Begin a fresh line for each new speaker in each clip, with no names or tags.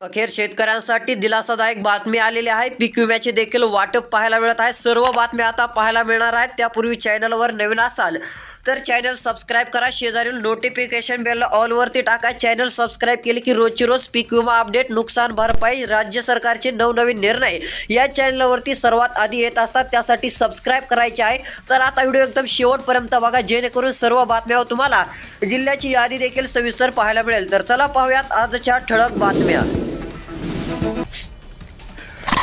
अखेर शेतकऱ्यांसाठी दिलासादायक बातमी आलेली आहे। पीक विम्याचे देखील वाटप पाहायला मिळत आहे। सर्व बातम्या आता पाहायला मिळणार आहेत। त्यापूर्वी चॅनलवर नवीन असाल तर चॅनल सबस्क्राइब करा, शेजारील नोटिफिकेशन बेल ऑल वरती टाका। चॅनल सबस्क्राइब केले की रोजची रोज पीक विमा अपडेट, नुकसान भरपाई, राज्य सरकारचे नवनवीन निर्णय या चॅनलवरती सर्वात आधी येत असतात। त्यासाठी सबस्क्राइब करायचे आहे। तर आता व्हिडिओ एकदम शेवटपर्यंत बघा, जेणेकरून सर्व बातम्या जिल्ह्याची जिल्ह्याची यादी देखील सविस्तर पाहायला मिळेल। तर चला पाहूयात आजच्या ठळक बातम्या।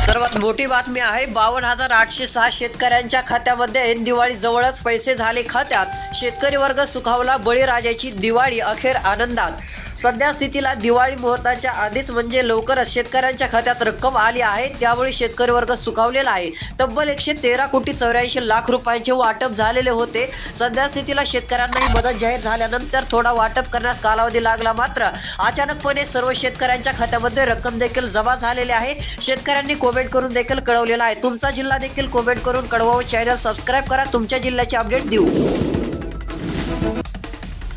सर्वात मोठी बातमी आहे 52,806 शेतकऱ्यांच्या खात्यामध्ये ऐन दिवाळी जवळच पैसे झाले खात्यात। शेतकरी वर्ग सुखावला, बळीराजाची दिवाळी अखेर आनंदात। सध्या स्थितीला दिवाळी मुहूर्ताच्या आधीच म्हणजे लवकरच शेतकऱ्यांच्या खात्यात रक्कम आली आहे, त्यामुळे शेतकरी वर्ग सुखावलेला आहे। तब्बल 113 कोटी 84 लाख रुपयांचे वाटप झालेले होते। सध्या स्थितीला शेतकऱ्यांना ही मदत जाहीर झाल्यानंतर थोडा वाटप करण्यास कालावधी लागला, मात्र अचानकपणे सर्व शेतकऱ्यांच्या खात्यामध्ये रक्कम देखील जमा झालेली आहे। शेतकऱ्यांनी कमेंट करून देखील कळवलेला आहे। तुमचा जिल्हा देखील कमेंट करून कळवा, चॅनल सबस्क्राइब करा, तुमच्या जिल्ह्याचे अपडेट देऊ।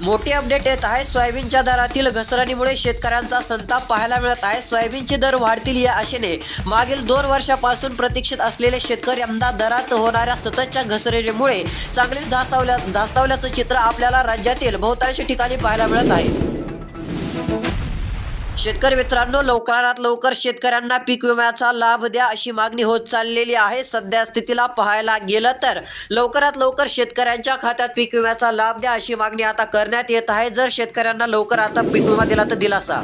मोठी अपडेट येत आहे। सोयाबीनच्या दरातील घसरणीमुळे शेतकऱ्यांचा संताप पाहायला मिळत आहे। सोयाबीनचे दर वाढतील या आशेने मागील 2 वर्षापासून प्रतीक्षित असलेले शेतकरी यंदा दरात होणाऱ्या सततच्या घसरणीमुळे चांगलीच धास्तावल्याचं चित्र आपल्याला राज्यातील बहुतांश ठिकाणी पाहायला मिळत आहे। शेतकरी मित्रांनो, लवकरात लवकर शेतकऱ्यांना पीक विम्याचा लाभ द्या अशी मागणी होत चाललेली आहे। सध्या स्थितीला पाहायला गेलं तर लवकरात लवकर शेतकऱ्यांच्या खात्यात पीक विम्याचा लाभ द्या अशी मागणी आता करण्यात येत आहे। जर शेतकऱ्यांना लवकर आता पीक विमा दिला तर दिलासा।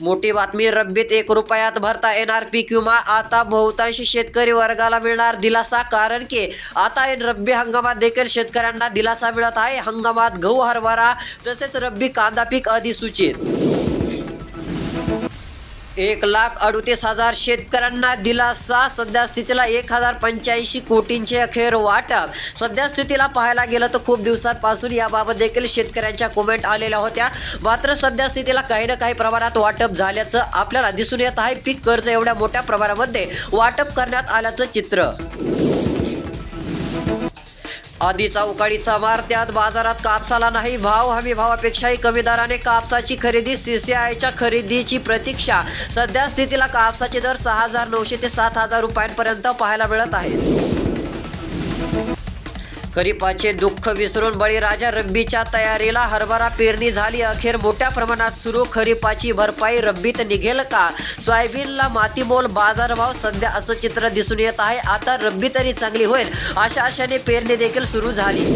मोठी बातमी, रब्बीत 1 रुपयात भरता येणार पीक विमा, आता बहुतांश शेतकरी वर्गाला मिळणार दिलासा। कारण की आता रब्बी हंगामात देखील शेतकऱ्यांना दिलासा मिळत आहे। हंगामात गहू, हरभरा तसेच रब्बी कांदा पीक अधिसूचित 1,38,000 शेतकऱ्यांना दिलासा। सध्या स्थितीला 1,085 कोटींचे अखेर वाटप। सध्या स्थितीला पाहायला गेलं तर खूप दिवसांपासून याबाबत देखील शेतकऱ्यांच्या कमेंट आलेल्या होत्या, मात्र सध्या स्थितीला काही ना काही प्रमाणात वाटप झाल्याचं आपल्याला दिसून येत आहे। पीक कर्ज एवढ्या मोठ्या प्रमाणामध्ये वाटप करण्यात आल्याचं चित्र आधीच अवकाळीचा मार, त्यात बाजारात कापसाला नाही भाव। हमी भावापेक्षाही कमी दराने कापसाची खरेदी, CCIच्या खरेदीची प्रतीक्षा। सध्या स्थितीला कापसाचे दर 6,900 ते 7,000 रुपयांपर्यंत पाहायला मिळत आहे। खरीपाचे दुःख विसरून बळीराजा रब्बीच्या तयारीला, हरभरा पेरणी झाली अखेर मोठ्या प्रमाणात सुरू। खरीपाची भरपाई रब्बीत निघेल का? सोयाबीनला मातीमोल बाजारभाव, सध्या असं चित्र दिसून येत आहे। आता रब्बी तरी चांगली होईल अशा आशेने पेरणी देखील सुरू झाली।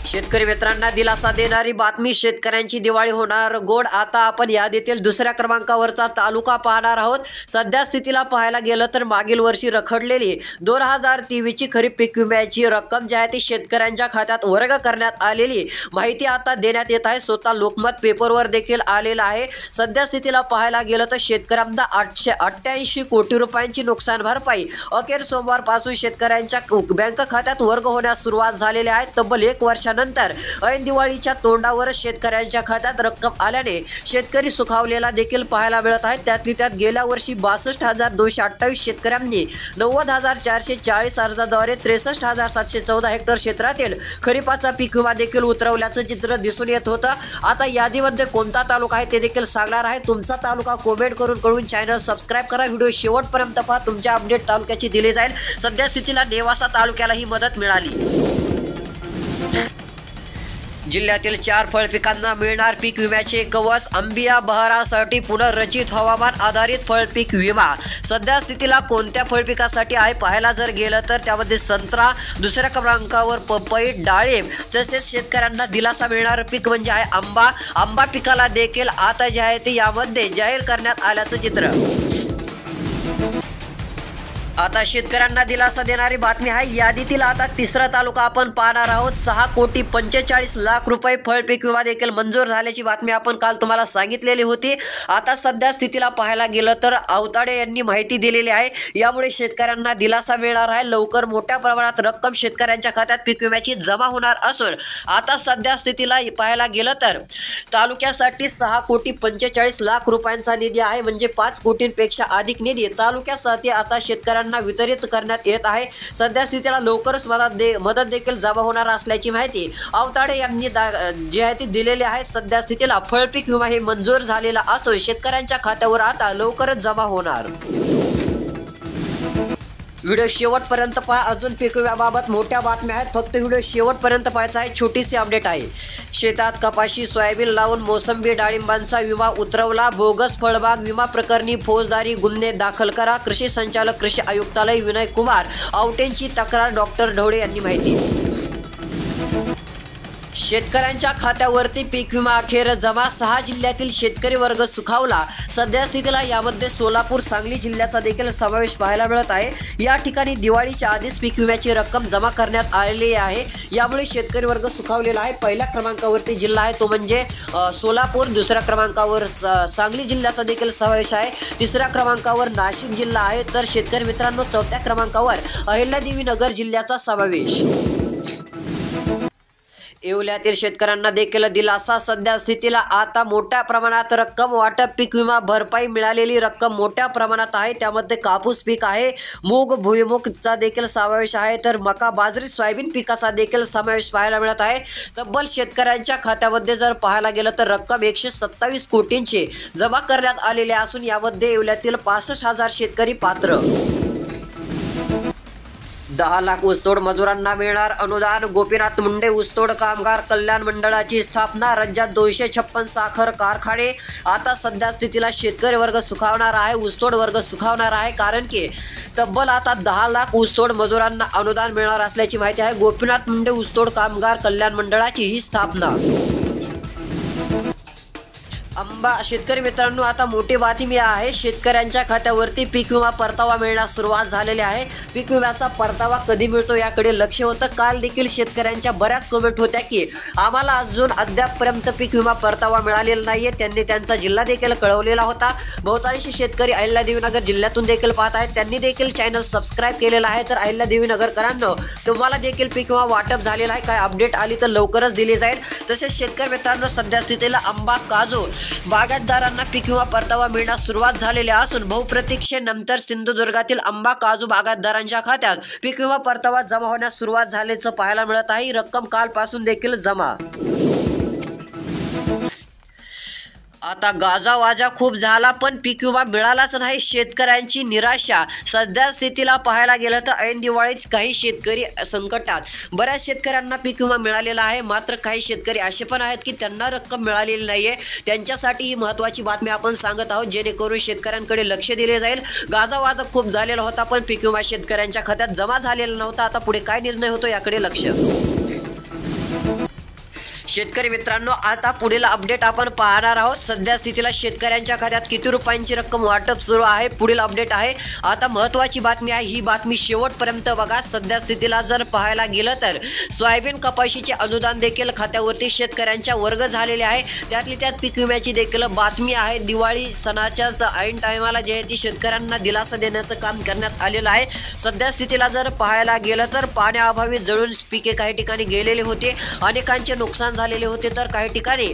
शेतकरी मित्रांना दिलासा देणारी बातमी, शेतकऱ्यांची दिवाळी होणार गोड। आता आपण यादीतील दुसऱ्या क्रमांकावरचा तालुका पाहणार आहोत। सध्या स्थितीला पाहायला गेलं तर मागील वर्षी रखडलेली 2023ची खरीप पीक विम्याची रक्कम जी आहे ती शेतकऱ्यांच्या खात्यात वर्ग करण्यात आलेली माहिती आता देण्यात येत आहे। स्वतः लोकमत पेपरवर देखील आलेला आहे। सध्या स्थितीला पाहायला गेलं तर शेतकऱ्यांना 888 कोटी रुपयांची नुकसान भरपाई अखेर सोमवारपासून शेतकऱ्यांच्या बँक खात्यात वर्ग होण्यास सुरुवात झालेली आहे। तब्बल 1 वर्षानंतर ऐन दिवाळीच्या तोंडावर शेतकऱ्यांच्या खात्यात रक्कम आल्याने शेतकरी सुखावलेला देखील पाहायला मिळत आहे। त्यातली त्यात गेल्या वर्षी 62,228 शेतकऱ्यांनी 90,440 अर्जाद्वारे 63,714 हेक्टर क्षेत्रातील खरीपाचा पीक विमा देखील उतरवल्याचं चित्र दिसून येत होतं। आता यादीमध्ये कोणता तालुका आहे ते देखील सांगणार आहे। तुमचा तालुका कमेंट करून कळवून चॅनल सबस्क्राइब करा। व्हिडिओ शेवटपर्यंत पहा, तुमच्या अपडेट तालुक्याची दिली जाईल। सध्या स्थितीला नेवासा तालुक्याला ही मदत मिळाली। जिल्ह्यातील 4 फळपिकांना मिळणार पीक विम्याचे कवच, अंबिया बहारासाठी पुनर्रचित हवामान आधारित फळपीक विमा। सध्या स्थितीला कोणत्या फळपिकासाठी आहे पाहायला जर गेलं तर त्यामध्ये संत्रा, दुसऱ्या क्रमांकावर पपई, डाळिंब, तसेच शेतकऱ्यांना दिलासा मिळणारं पीक म्हणजे आहे आंबा। आंबा पिकाला देखील आता जे आहे ते यामध्ये जाहीर करण्यात आल्याचं चित्र। आता शेतकऱ्यांना दिलासा देणारी बातमी आहे। यादीतील आता तिसरा तालुका आपण पाहणार आहोत। 6,45 लाख रुपये फळपीक विमा देखील मंजूर झाल्याची बातमी आपण काल तुम्हाला सांगितलेली होती। आता सध्या स्थितीला पाहायला गेलं तर आवताडे यांनी माहिती दिलेली आहे। यामुळे शेतकऱ्यांना दिलासा मिळणार आहे। लवकर मोठ्या प्रमाणात रक्कम शेतकऱ्यांच्या खात्यात पीक विम्याची जमा होणार असून आता सध्या स्थितीला पाहायला गेलं तर तालुक्यासाठी 6,45 लाख रुपयांचा निधी आहे, म्हणजे 5 कोटींपेक्षा अधिक निधी तालुक्यासाठी आता शेतकऱ्यांना शेतकऱ्यांना वितरित करण्यात येत आहे। सध्या स्थितीला लवकरच मदत देखील जमा होणार असल्याची माहिती आवताडे यांनी जी आहे ती दिलेली आहे। सध्या स्थितीला फळपीक विमा हे मंजूर झालेला असून शेतकऱ्यांच्या खात्यावर आता लवकरच जमा होणार। व्हिडिओ शेवटपर्यंत पहा। अजून पीक विम्याबाबत मोठ्या बातम्या आहेत, फक्त व्हिडिओ शेवटपर्यंत पाहायचा आहे। छोटीशी अपडेट आहे, शेतात कपाशी सोयाबीन लावून मोसंबी डाळिंबांचा विमा उतरवला, बोगस फळबाग विमा प्रकरणी फौजदारी गुन्हे दाखल करा, कृषी संचालक कृषी आयुक्तालय विनय कुमार आवटेंची तक्रार, डॉक्टर ढवळे यांनी माहिती। शेतकऱ्यांच्या खात्यावरती पीक विमा अखेर जमा, 6 जिल्ह्यातील शेतकरी वर्ग सुखावला। सध्या स्थितीला यामध्ये सोलापूर सांगली जिल्ह्याचा देखील समावेश पाहायला मिळत आहे। या ठिकाणी दिवाळीच्या आधीच पीक विम्याची रक्कम जमा करण्यात आलेली आहे, यामुळे शेतकरी वर्ग सुखावलेला आहे। पहिल्या क्रमांकावरती जिल्हा आहे तो म्हणजे सोलापूर, दुसऱ्या क्रमांकावर सांगली जिल्ह्याचा देखील समावेश आहे, तिसऱ्या क्रमांकावर नाशिक जिल्हा आहे, तर शेतकरी मित्रांनो चौथ्या क्रमांकावर अहिल्यादेवी नगर जिल्ह्याचा समावेश। येवल्यातील शेतकऱ्यांना देखील दिलासा, सध्या स्थितीला आता मोठ्या प्रमाणात रक्कम वाटप, पीक विमा भरपाई मिळालेली रक्कम मोठ्या प्रमाणात आहे। त्यामध्ये कापूस पीक आहे, मूग भुईमुगचा देखील समावेश आहे, तर मका बाजरी सोयाबीन पिकाचा देखील समावेश पाहायला मिळत आहे। तब्बल शेतकऱ्यांच्या खात्यामध्ये जर पाहायला गेलं तर रक्कम 127 कोटींची जमा करण्यात आलेली असून यामध्ये येवल्यातील 65,000 शेतकरी पात्र। 10 लाख ऊसतोड मजुरांना मिळणार अनुदान, गोपीनाथ मुंडे ऊसतोड कामगार कल्याण मंडळाची स्थापना, राज्यात 256 साखर कारखाने। आता सध्या स्थितीला शेतकरी वर्ग सुखावणार आहे, ऊसतोड वर्ग सुखावणार आहे, कारण की तब्बल आता 10 लाख ऊसतोड मजुरांना अनुदान मिळणार असल्याची माहिती आहे। गोपीनाथ मुंडे ऊसतोड कामगार कल्याण मंडळाची ही स्थापना। शेतकरी मित्रांनो आता मोठी बातमी आहे, शेतकऱ्यांच्या खात्यावरती पीक विमा परतावा मिळण्यास सुरुवात झालेली आहे। पीक विम्याचा परतावा कधी मिळतो याकडे लक्ष होतं। काल देखील शेतकऱ्यांच्या बऱ्याच कमेंट होत्या की आम्हाला अजून अद्यापपर्यंत पीक विमा परतावा मिळालेला नाहीये, त्यांनी त्यांचा जिल्हा देखील कळवलेला होता। बहुतांश शेतकरी अहिल्यादेवीनगर जिल्ह्यातून देखील पाहत आहेत, त्यांनी देखील चॅनल सबस्क्राईब केलेला आहे। तर अहिल्यादेवीनगरकरांनो तुम्हाला देखील पीक विमा वाटप झालेला आहे, काय अपडेट आली तर लवकरच दिली जाईल। तसेच शेतकरी मित्रांनो सध्या स्थितीला आंबा काजू बागायतदारांना पीक विमा परतावा मिळण्यास सुरुवात झालेली असून बहुप्रतीक्षेनंतर सिंधुदुर्गातील आंबा काजू बागायतदारांच्या खात्यात पीक विमा परतावा जमा होण्यास सुरुवात झाल्याचं पाहायला मिळत आहे। रक्कम कालपासून देखील जमा। आता गाजावाजा खूप झाला पण पीक विमा मिळालाच नाही, शेतकऱ्यांची निराशा। सध्या स्थितीला पाहायला गेलं तर ऐन दिवाळीच काही शेतकरी संकटात, बऱ्याच शेतकऱ्यांना पीक विमा मिळालेला आहे, मात्र काही शेतकरी असे पण आहेत की त्यांना रक्कम मिळालेली नाहीये। त्यांच्यासाठी ही महत्त्वाची बातमी आपण सांगत आहोत, जेणेकरून शेतकऱ्यांकडे लक्ष दिले जाईल। गाजावाजा खूप झालेला होता पण पीक विमा शेतकऱ्यांच्या खात्यात जमा झालेला नव्हता। आता पुढे काय निर्णय होतो याकडे लक्ष। शेतकरी मित्रांनो आता पुढील अपडेट आपण पाहणार आहोत। सध्या स्थितीला शेतकऱ्यांच्या खात्यात किती रुपयांची रक्कम वाटप सुरू आहे, पुढील अपडेट आहे। आता महत्त्वाची बातमी आहे, ही बातमी शेवटपर्यंत बघा। सध्या स्थितीला जर पाहायला गेलं तर सोयाबीन कपाशीचे अनुदान देखील खात्यावरती शेतकऱ्यांच्या वर्ग झालेले आहे, त्यातली त्यात पीक विम्याची देखील बातमी आहे। दिवाळी सणाच्या ऐन टायमाला जे आहे ती शेतकऱ्यांना दिलासा देण्याचं काम करण्यात आलेलं आहे। सध्या स्थितीला जर पाहायला गेलं तर पाण्याअभावी जळून पिके काही ठिकाणी गेलेले होते, अनेकांचे नुकसान झालेले होते, तर काही ठिकाणी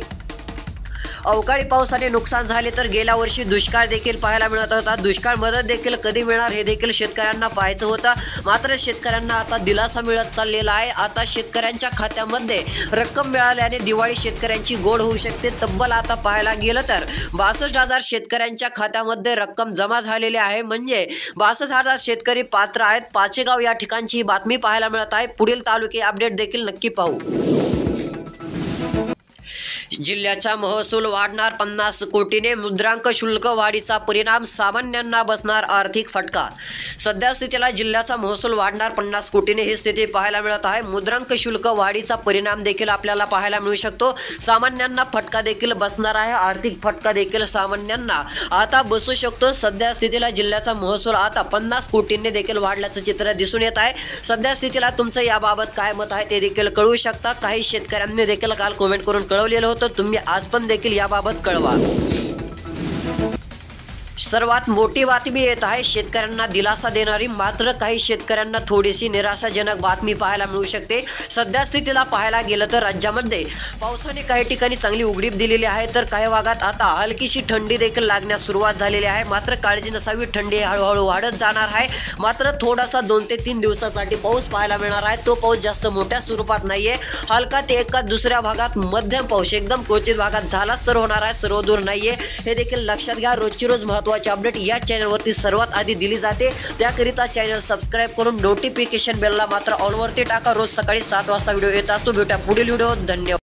अवकाळी पावसाने नुकसान झाले, तर गेल्या वर्षी दुष्काळ देखील पाहायला मिळत होता। दुष्काळ मदत देखील कधी मिळणार हे देखील शेतकऱ्यांना पाहायचं होतं, मात्र शेतकऱ्यांना आता दिलासा मिळत चाललेला आहे। आता शेतकऱ्यांच्या खात्यामध्ये रक्कम मिळाल्याने दिवाळी शेतकऱ्यांची गोड होऊ शकते। तब्बल आता पाहायला गेलं तर 62,000 शेतकऱ्यांच्या खात्यामध्ये रक्कम जमा झालेली आहे, म्हणजे 62,000 शेतकरी पात्र आहेत। पाचेगाव या ठिकाणची ही बातमी पाहायला मिळत आहे। पुढील तालुके अपडेट देखील नक्की पाहू। जिल्ह्याचा महसूल वाढणार 50 कोटीने, मुद्रांक शुल्क वाढीचा परिणाम, सामान्यांना बसणार आर्थिक फटका। सध्या स्थितीला जिल्ह्याचा महसूल वाढणार 50 कोटीने ही स्थिती पाहायला मिळत आहे। मुद्रांक शुल्क वाढीचा परिणाम देखील आपल्याला पाहायला मिळू शकतो। सामान्यांना फटका देखील बसणार आहे, आर्थिक फटका देखील सामान्यांना आता बसू शकतो। सध्या स्थितीला जिल्ह्याचा महसूल आता 50 कोटींनी देखील वाढल्याचं चित्र दिसून येत आहे। सध्या स्थितीला तुमचं याबाबत काय मत आहे ते देखील कळवू शकता। काही शेतकऱ्यांनी देखील काल कमेंट करून कळवलेलं होतं, तुम्ही आज पण देखील याबाबत कळवा। सर्वात मोठी बातमी येत आहे शेतकऱ्यांना दिलासा देणारी, मात्र काही शेतकऱ्यांना थोडीशी निराशाजनक बातमी पाहायला मिळू शकते। सध्या स्थितीला पाहायला गेलं तर राज्यामध्ये पावसाने काही ठिकाणी चांगली उघडीप दिलेली आहे, तर काही भागात आता हलकीशी थंडी देखील लागण्यास सुरुवात झालेली आहे। मात्र काळजी नसावी, थंडी हळूहळू वाढत जाणार आहे। मात्र थोडासा 2 ते 3 दिवसासाठी पाऊस पाहायला मिळणार आहे। तो पाऊस जास्त मोठ्या स्वरूपात नाहीये, हलका ते एका दुसऱ्या भागात मध्यम पाऊस एकदम क्वचित भागात झालाच तर होणार आहे, सर्व दूर नाहीये। हे देखील लक्षात घ्या। रोजची रोज महत्त्वाची अपडेट या चॅनलवरती सर्वात आधी दिली जाते, त्याकरिता चॅनल सबस्क्राइब करून नोटिफिकेशन बेलला मात्र ऑलवरती टाका। रोज सकाळी 7 वाजता व्हिडिओ येत असतो। भेटूया पुढील व्हिडिओ। धन्यवाद।